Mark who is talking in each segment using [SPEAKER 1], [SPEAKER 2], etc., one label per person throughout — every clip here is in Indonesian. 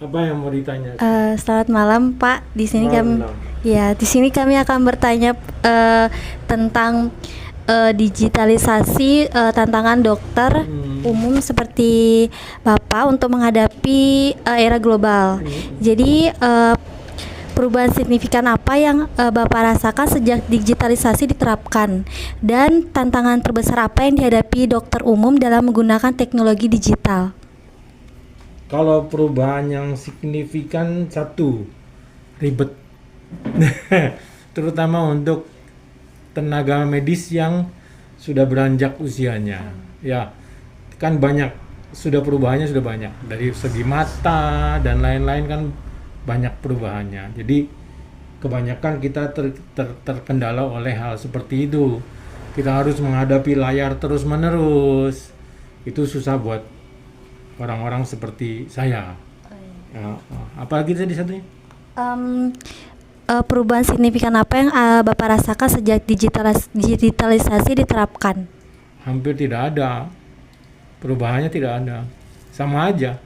[SPEAKER 1] Apa yang mau ditanya?
[SPEAKER 2] Selamat malam Pak.
[SPEAKER 1] Malam.
[SPEAKER 2] Di sini kami akan bertanya tentang digitalisasi, tantangan dokter umum seperti Bapak untuk menghadapi era global. Jadi perubahan signifikan apa yang Bapak rasakan sejak digitalisasi diterapkan, dan tantangan terbesar apa yang dihadapi dokter umum dalam menggunakan teknologi digital?
[SPEAKER 1] Kalau perubahan yang signifikan, satu, ribet. Terutama untuk tenaga medis yang sudah beranjak usianya. Ya, kan banyak, perubahannya sudah banyak. Dari segi mata dan lain-lain kan banyak perubahannya. Jadi kebanyakan kita terkendala oleh hal seperti itu. Kita harus menghadapi layar terus-menerus. Itu susah buat orang-orang seperti saya. Apalagi tadi satunya?
[SPEAKER 2] Perubahan signifikan apa yang Bapak rasakan sejak digitalisasi diterapkan?
[SPEAKER 1] Hampir tidak ada. Perubahannya tidak ada. Sama aja.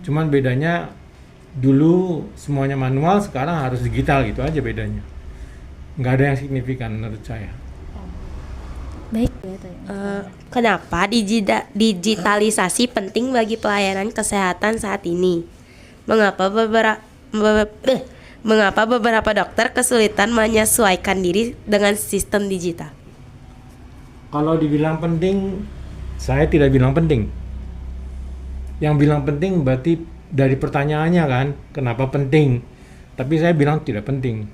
[SPEAKER 1] Cuman bedanya dulu semuanya manual, sekarang harus digital, gitu aja bedanya. Nggak ada yang signifikan menurut saya.
[SPEAKER 2] Baik.
[SPEAKER 3] Kenapa digitalisasi penting bagi pelayanan kesehatan saat ini? Mengapa beberapa dokter kesulitan menyesuaikan diri dengan sistem digital?
[SPEAKER 1] Kalau dibilang penting, saya tidak bilang penting. Yang bilang penting berarti dari pertanyaannya kan, kenapa penting? Tapi saya bilang tidak penting.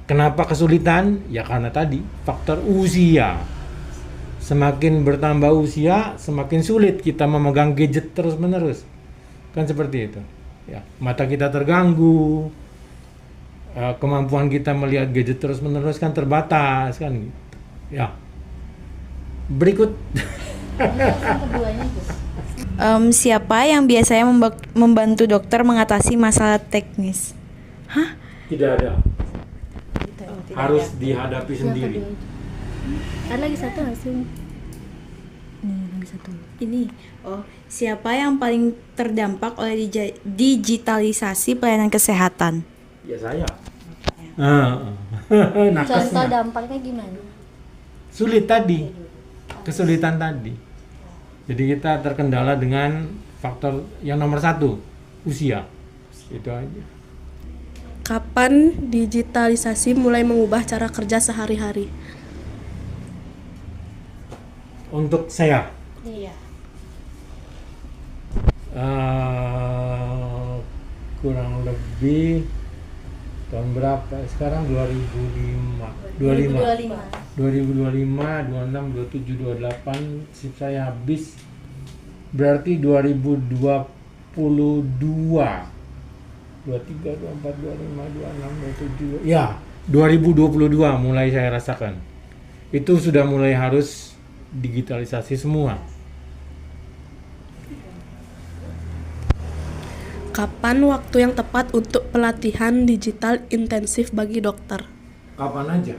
[SPEAKER 1] Kenapa kesulitan? Ya karena tadi faktor usia. Semakin bertambah usia, semakin sulit kita memegang gadget terus-menerus. Kan seperti itu. Ya, mata kita terganggu, kemampuan kita melihat gadget terus-menerus kan terbatas kan. Ya. Berikut.
[SPEAKER 4] Siapa yang biasanya membantu dokter mengatasi masalah teknis?
[SPEAKER 1] Tidak ada. Harus dihadapi sendiri.
[SPEAKER 2] Ada lagi satu nggak sih? Lagi satu.
[SPEAKER 4] Siapa yang paling terdampak oleh digitalisasi pelayanan kesehatan?
[SPEAKER 1] Ya saya.
[SPEAKER 2] Contoh
[SPEAKER 1] Nakesnya.
[SPEAKER 2] dampaknya gimana?
[SPEAKER 1] Sulit tadi. Kesulitan tadi. Jadi kita terkendala dengan faktor yang nomor satu, usia. Itu aja.
[SPEAKER 5] Kapan digitalisasi mulai mengubah cara kerja sehari-hari?
[SPEAKER 1] Untuk saya,
[SPEAKER 2] Iya.
[SPEAKER 1] kurang lebih tahun berapa? Sekarang 2005. 2025, 26, 27, 28, sip saya habis. Berarti 2022. 23, 24, 25, 26, 27. Ya, 2022 mulai saya rasakan. Itu sudah mulai harus digitalisasi semua.
[SPEAKER 5] Kapan waktu yang tepat untuk pelatihan digital intensif bagi dokter?
[SPEAKER 1] Kapan aja.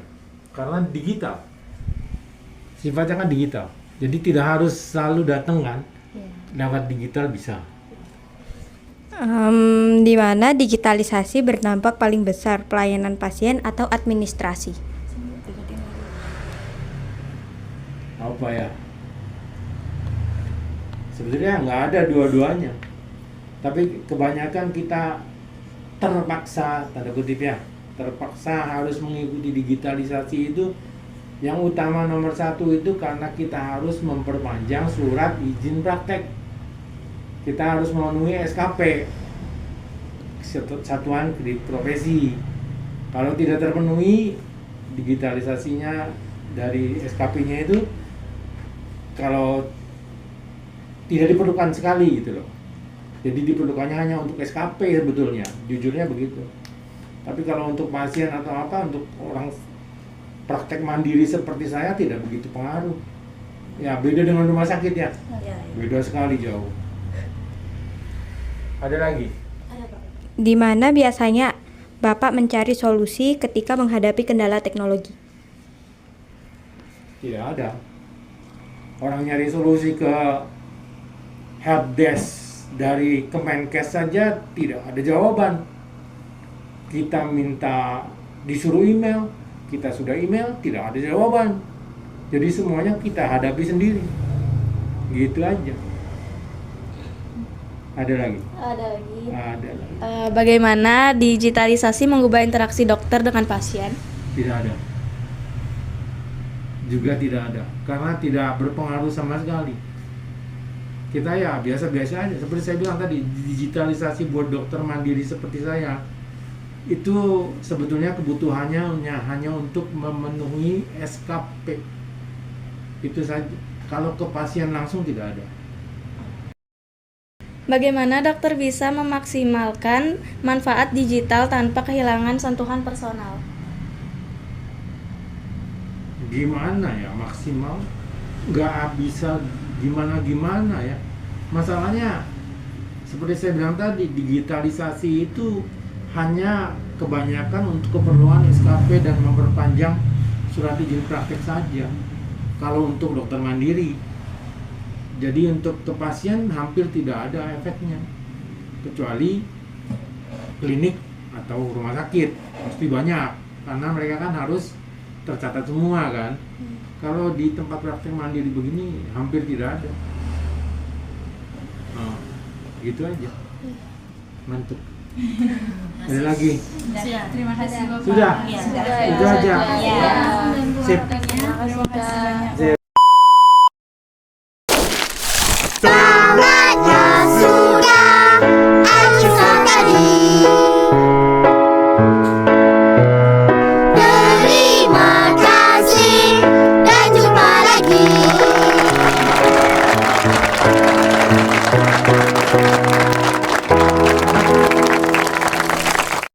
[SPEAKER 1] Karena digital. Sifatnya kan digital. Jadi tidak harus selalu datang kan. Lewat digital bisa.
[SPEAKER 6] Di mana digitalisasi berdampak paling besar, pelayanan pasien atau administrasi?
[SPEAKER 1] Apa ya? Sebetulnya nggak ada dua-duanya. Tapi kebanyakan kita terpaksa, tanda kutip ya, terpaksa harus mengikuti digitalisasi itu. Yang utama nomor satu itu karena kita harus memperpanjang surat izin praktek. Kita harus memenuhi SKP, Satuan Kredit Profesi. Kalau tidak terpenuhi, digitalisasinya dari SKP-nya itu kalau tidak diperlukan sekali gitu loh. Jadi diperlukannya hanya untuk SKP sebetulnya, jujurnya begitu. Tapi kalau untuk pasien atau apa, untuk orang praktek mandiri seperti saya tidak begitu pengaruh. Ya beda dengan rumah sakit ya, beda sekali jauh. Ada lagi?
[SPEAKER 6] Di mana biasanya Bapak mencari solusi ketika menghadapi kendala teknologi?
[SPEAKER 1] Tidak ada. Orang nyari solusi ke helpdesk dari Kemenkes saja tidak ada jawaban. Kita minta disuruh email, kita sudah email, tidak ada jawaban. Jadi semuanya kita hadapi sendiri. Gitu aja. Ada lagi?
[SPEAKER 2] Ada lagi.
[SPEAKER 1] Ada lagi.
[SPEAKER 4] Bagaimana digitalisasi mengubah interaksi dokter dengan pasien?
[SPEAKER 1] Tidak ada. Juga tidak ada. Karena tidak berpengaruh sama sekali. Kita ya biasa-biasa aja. Seperti saya bilang tadi, digitalisasi buat dokter mandiri seperti saya, itu sebetulnya kebutuhannya hanya untuk memenuhi SKP. Itu saja. Kalau ke pasien langsung tidak ada.
[SPEAKER 4] Bagaimana dokter bisa memaksimalkan manfaat digital tanpa kehilangan sentuhan personal?
[SPEAKER 1] Gimana ya maksimal? Nggak bisa gimana-gimana ya. Masalahnya seperti saya bilang tadi, digitalisasi itu hanya kebanyakan untuk keperluan SKP dan memperpanjang surat izin praktek saja. Kalau untuk dokter mandiri, jadi untuk ke pasien hampir tidak ada efeknya, kecuali klinik atau rumah sakit pasti banyak, karena mereka kan harus tercatat semua kan. Kalau di tempat praktek mandiri begini hampir tidak ada. Nah, gitu aja. Mantap. Ada lagi?
[SPEAKER 2] Terima kasih Bapak.
[SPEAKER 1] Sudah? Itu aja. Sip. Sip.
[SPEAKER 7] Tamatlah sudah acuan tadi. Terima kasih dan jumpa lagi.